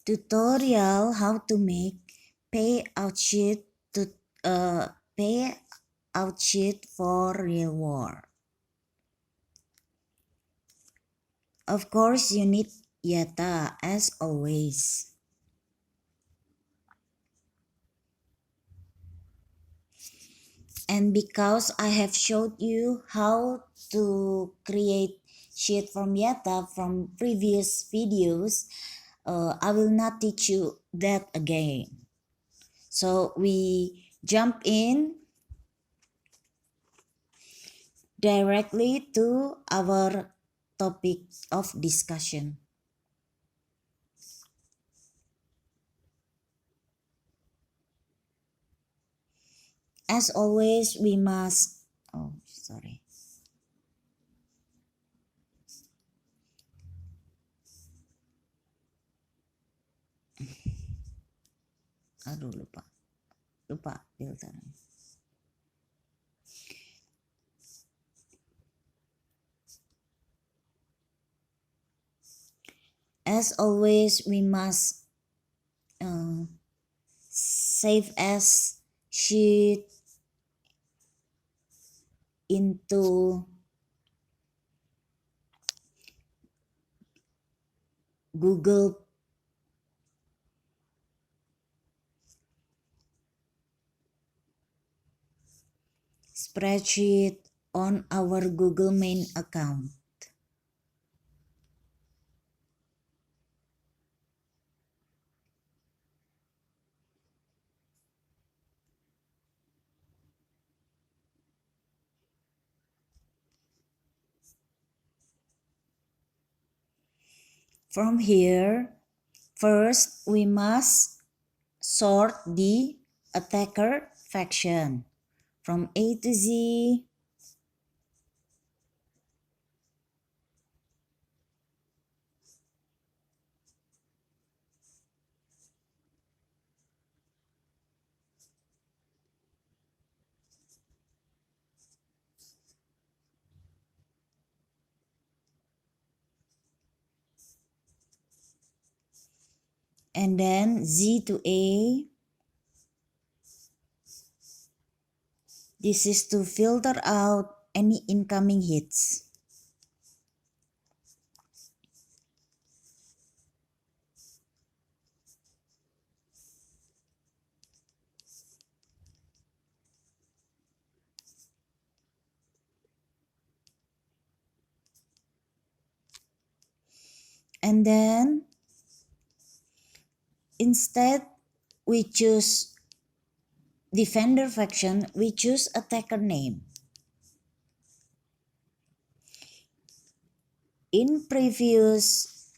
Tutorial how to make payout sheet to payout sheet for real war. Of course, you need Yata as always. And because I have showed you how to create sheet from Yata from previous videos, I will not teach you that again. So we jump in directly to our topic of discussion. As always, we must, oh, sorry. Aduh, lupa filter. As always, we must save as sheet into Google spreadsheet on our Google main account. From here, first we must sort the attacker faction from A to Z. And then Z to A. This is to filter out any incoming hits. And then instead we choose defender faction, we choose attacker name. In previous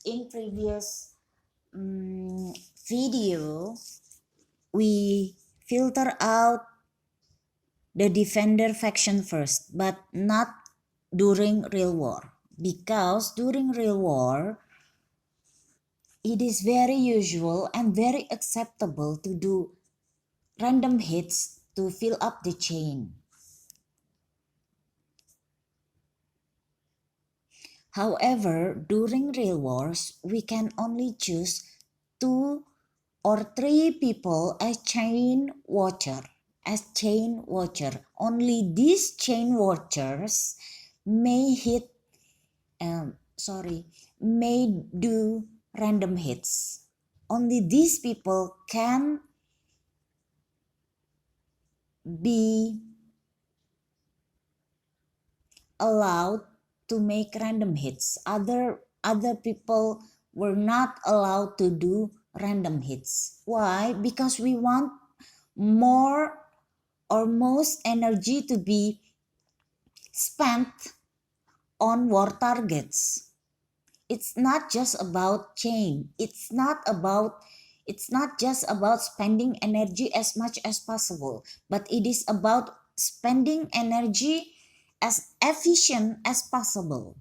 video, we filter out the defender faction first, but not during real war, because during real war it is very usual and very acceptable to do random hits to fill up the chain. However, during real wars, we can only choose 2 or 3 people as chain watcher. Only these chain watchers may may do random hits. Only these people can be allowed to make random hits. Other people were not allowed to do random hits. Why? Because we want more or most energy to be spent on war targets. It's not just about chain. It's not just about spending energy as much as possible, but it is about spending energy as efficient as possible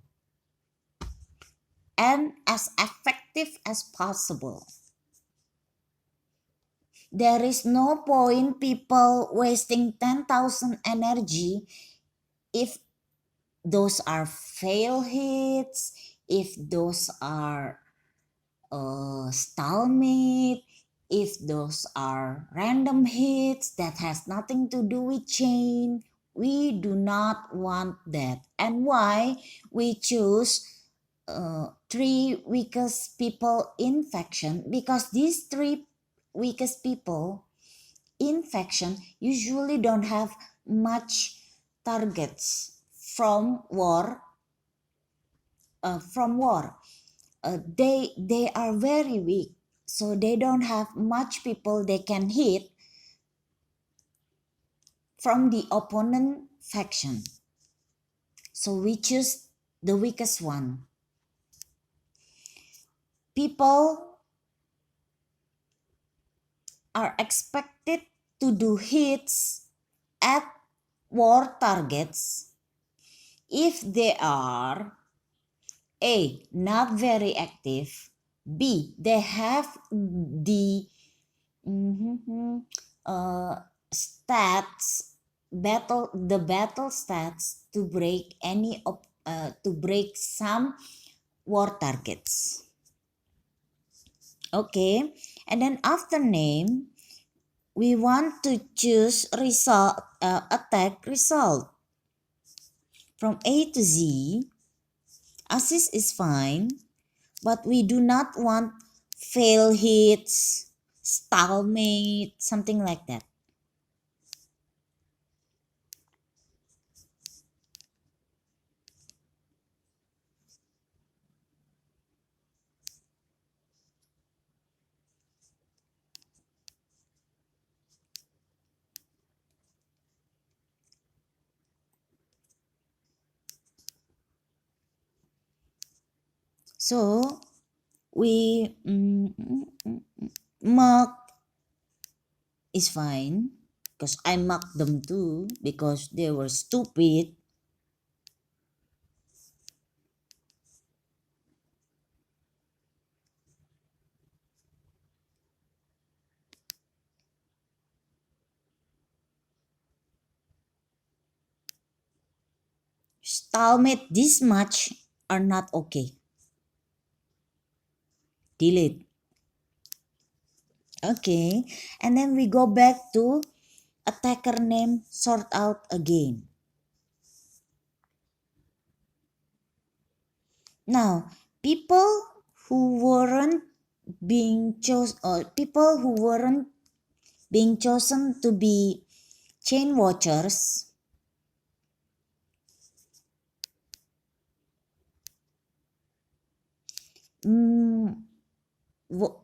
and as effective as possible. There is no point people wasting 10,000 energy if those are fail hits, if those are stalemate, if those are random hits that has nothing to do with chain. We do not want that. And why we choose three weakest people in faction? Because these three weakest people in faction usually don't have much targets from war. They are very weak, so they don't have much people they can hit from the opponent faction. So we choose the weakest one. People are expected to do hits at war targets if they are A, not very active, B, they have the uh, stats battle stats to break to break some war targets. Okay, and then after name we want to choose result attack result from A to Z. Assist is fine, but we do not want fail hits, stalemate, something like that. So we mark is fine because I mocked them too because they were stupid. Stalemate this much are not okay. Delete. Okay, and then we go back to attacker name sort out again. Now, people who weren't people who weren't being chosen to be chain watchers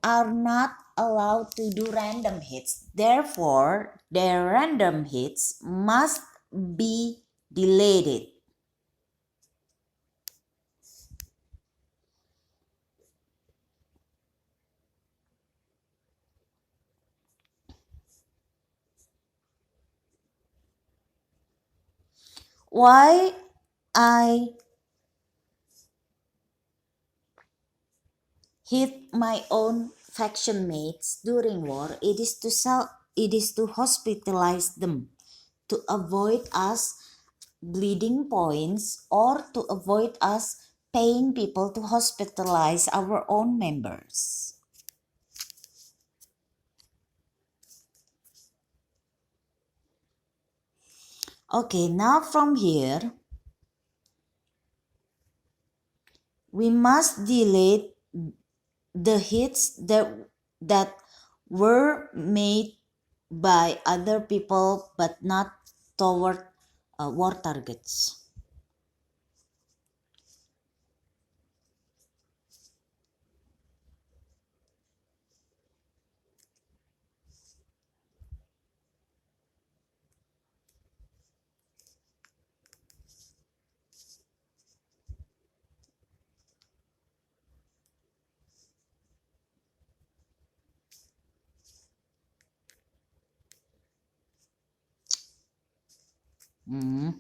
are not allowed to do random hits. Therefore, their random hits must be deleted. Why I hit my own faction mates during war, it is to hospitalize them, to avoid us bleeding points or to avoid us paying people to hospitalize our own members. Okay, now from here we must delete the hits that were made by other people but not toward war targets. Mm.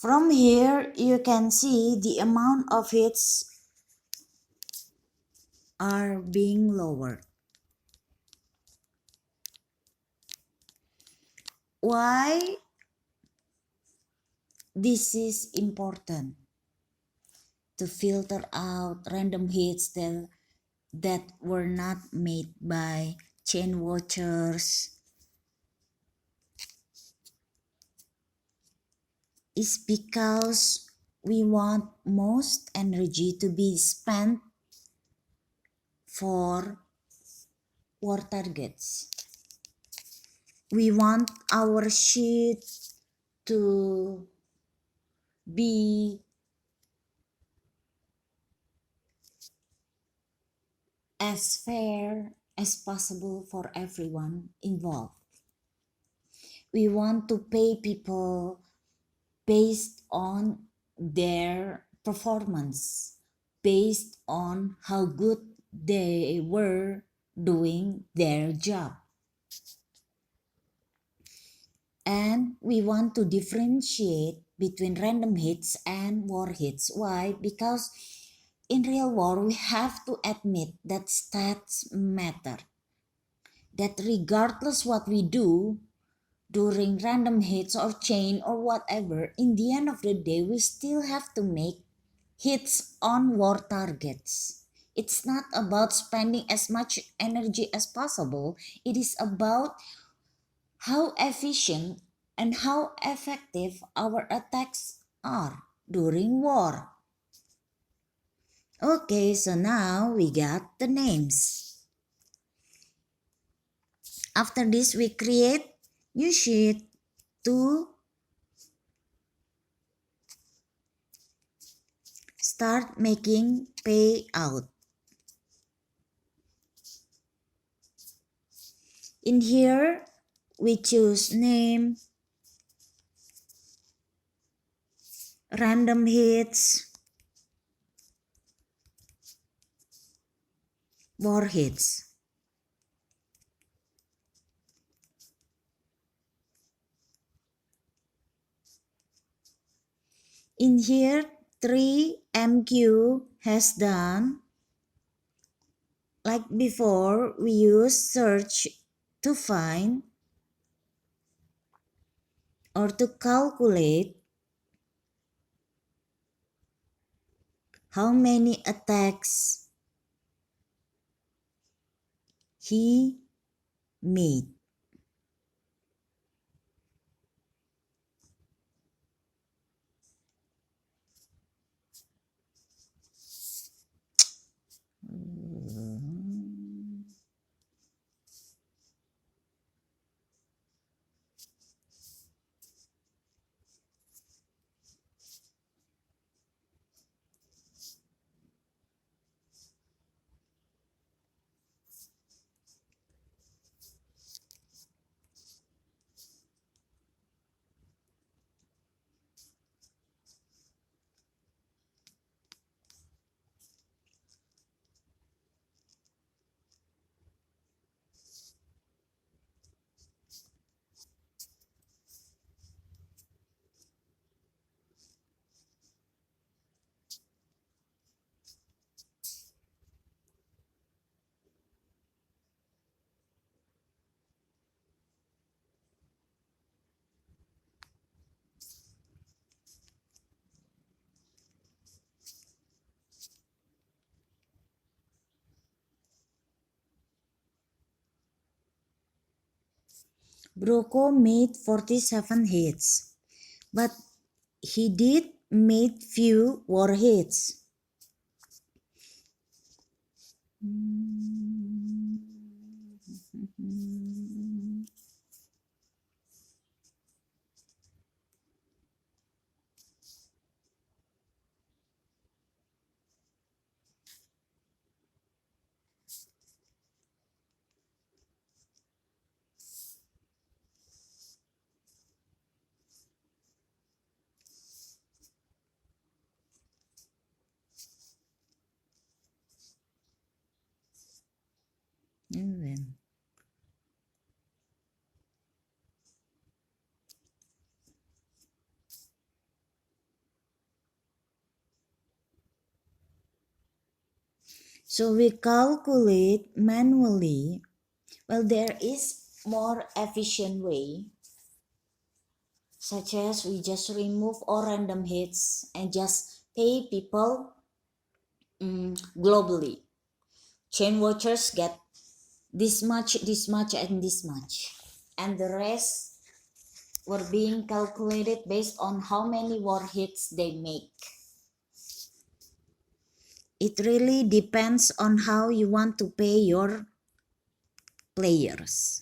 From here, you can see the amount of hits are being lowered. Why this is important? To filter out random hits that were not made by chain watchers is because we want most energy to be spent for war targets. We want our sheet to be as fair as possible for everyone involved. We want to pay people based on their performance, based on how good they were doing their job. And we want to differentiate between random hits and war hits. Why? Because in real war, we have to admit that stats matter. That regardless what we do during random hits or chain or whatever, in the end of the day, we still have to make hits on war targets. It's not about spending as much energy as possible. It is about how efficient and how effective our attacks are during war. Okay, so now we got the names. After this, we create new sheet to start making payout. In here, we choose name, random hits, war hits. In here, 3MQ has done, like before, we use search to find or to calculate how many attacks he made. Broco made 47 hits, but he did made few war hits. And then So we calculate manually. Well, there is more efficient way, such as we just remove all random hits and just pay people globally. Chain watchers get this much, and this much. And the rest were being calculated based on how many war hits they make. It really depends on how you want to pay your players.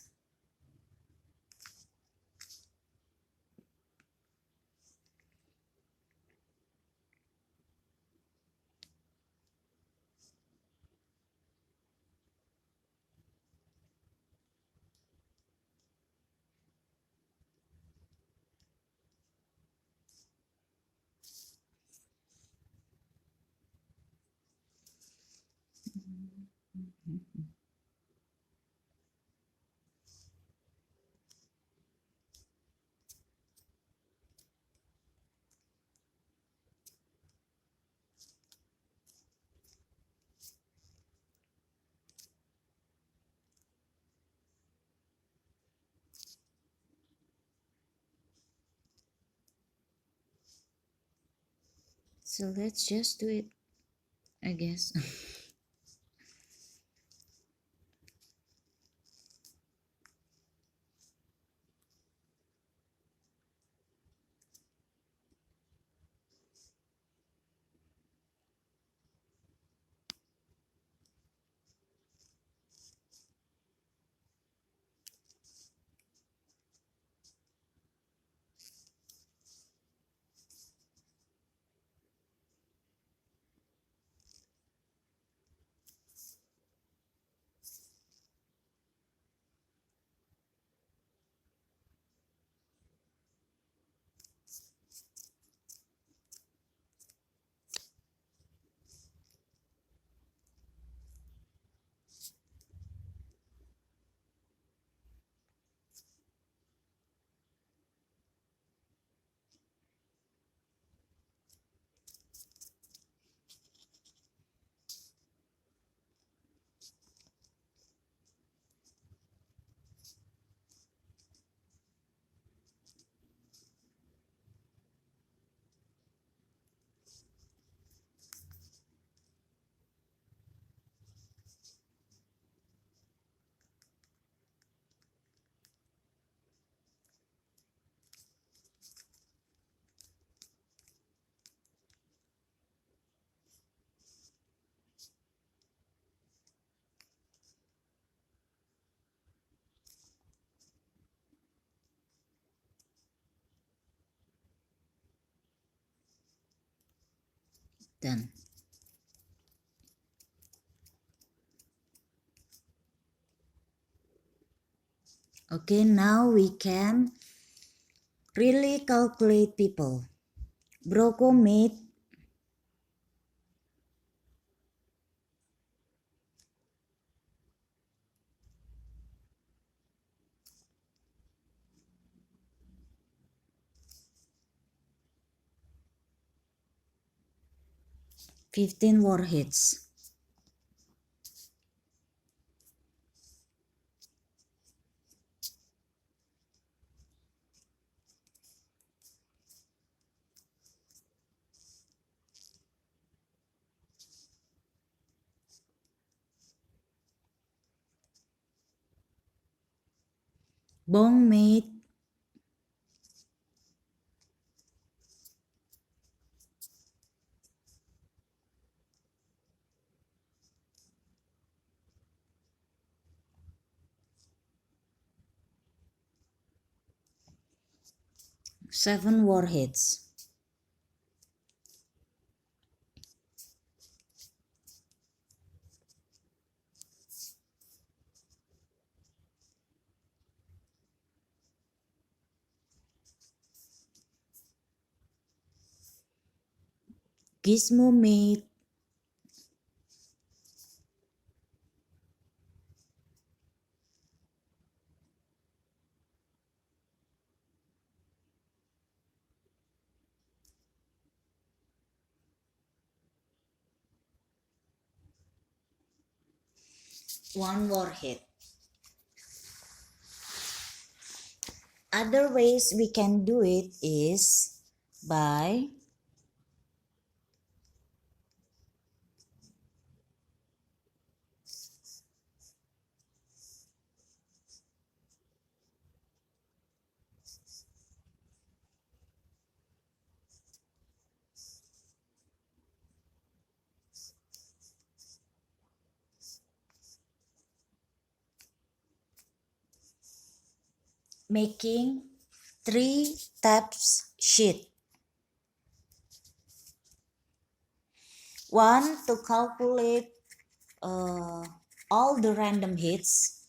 So let's just do it, I guess. Done. Okay, now we can really calculate people. Broco made 15 war hits. Bong made 7 war hits. Gizmo made one more hit. Other ways we can do it is by making 3 tabs sheet. One, to calculate all the random hits.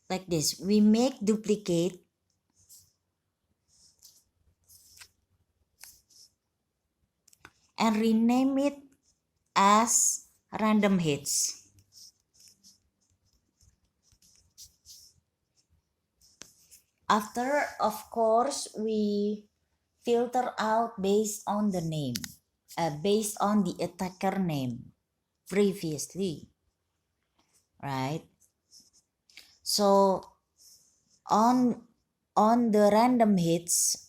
Like this, we make duplicate and rename it as random hits. After, of course, we filter out based on the name, based on the attacker name previously, right? So on the random hits,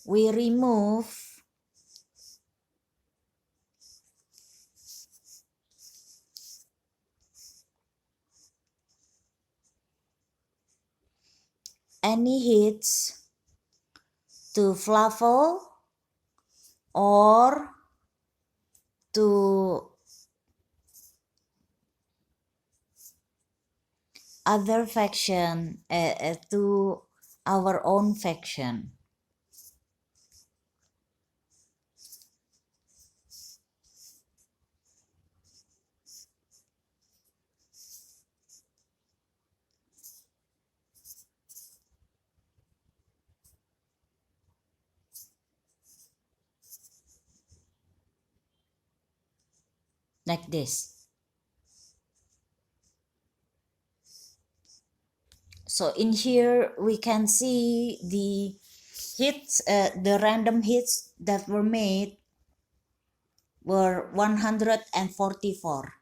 we remove any hits to Fluffle or to other faction, to our own faction. Like this. So in here we can see the hits, the random hits that were made were 144.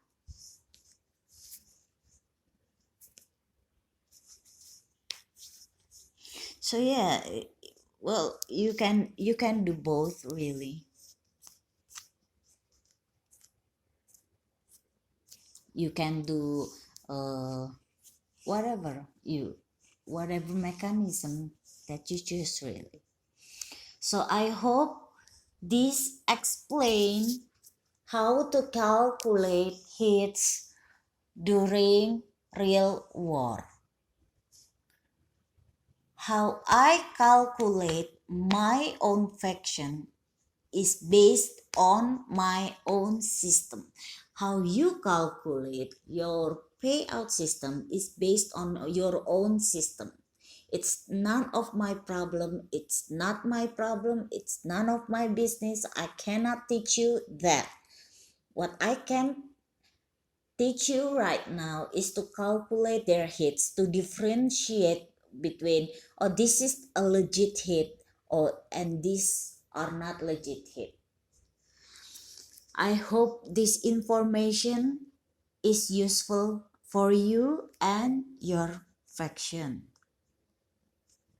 So yeah, well, you can do both really. You can do whatever mechanism that you choose really. So I hope this explain how to calculate hits during real war. How I calculate my own faction is based on my own system. How you calculate your payout system is based on your own system. It's none of my problem. It's not my problem. It's none of my business. I cannot teach you that. What I can teach you right now is to calculate their hits, to differentiate between, oh, this is a legit hit, or and these are not legit hit. I hope this information is useful for you and your faction.